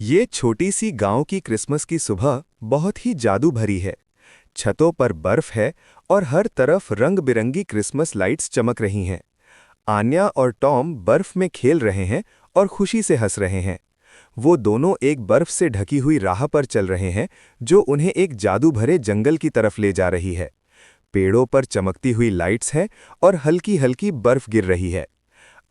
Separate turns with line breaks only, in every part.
ये छोटी सी गांव की क्रिसमस की सुबह बहुत ही जादू भरी है। छतों पर बर्फ है और हर तरफ रंग बिरंगी क्रिसमस लाइट्स चमक रही हैं। आन्या और टॉम बर्फ में खेल रहे हैं और खुशी से हंस रहे हैं। वो दोनों एक बर्फ से ढकी हुई राह पर चल रहे हैं जो उन्हें एक जादू भरे जंगल की तरफ ले जा रही है। पेड़ों पर चमकती हुई लाइट्स हैं और हल्की हल्की बर्फ गिर रही है।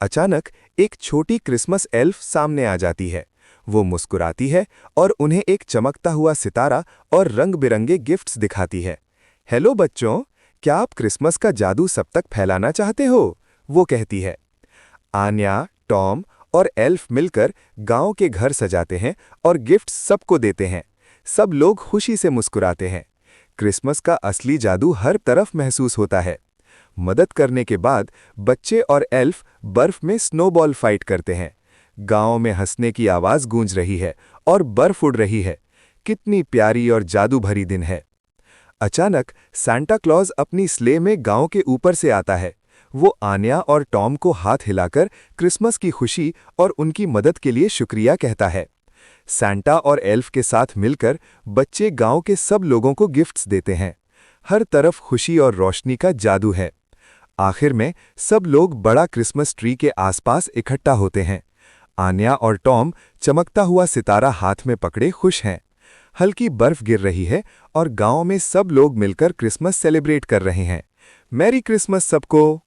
अचानक एक छोटी क्रिसमस एल्फ सामने आ जाती है। वो मुस्कुराती है और उन्हें एक चमकता हुआ सितारा और रंग बिरंगे गिफ्ट्स दिखाती है। हेलो बच्चों, क्या आप क्रिसमस का जादू सब तक फैलाना चाहते हो? वो कहती है। आन्या, टॉम और एल्फ मिलकर गांव के घर सजाते हैं और गिफ्ट्स सबको देते हैं। सब लोग खुशी से मुस्कुराते हैं। क्रिसमस का असली जादू हर तरफ महसूस होता है। मदद करने के बाद बच्चे और एल्फ बर्फ में स्नोबॉल फाइट करते हैं। गांव में हंसने की आवाज गूंज रही है और बर्फ उड़ रही है। कितनी प्यारी और जादू भरी दिन है। अचानक सांता क्लॉज अपनी स्ले में गांव के ऊपर से आता है। वो आन्या और टॉम को हाथ हिलाकर क्रिसमस की खुशी और उनकी मदद के लिए शुक्रिया कहता है। सांता और एल्फ के साथ मिलकर बच्चे गांव के सब लोगों को गिफ्ट्स देते हैं। हर तरफ खुशी और रोशनी का जादू है। आखिर में सब लोग बड़ा क्रिसमस ट्री के आसपास इकट्ठा होते हैं। आन्या और टॉम चमकता हुआ सितारा हाथ में पकड़े खुश हैं। हल्की बर्फ गिर रही है और गांव में सब लोग मिलकर क्रिसमस सेलिब्रेट कर रहे हैं। मैरी क्रिसमस सबको।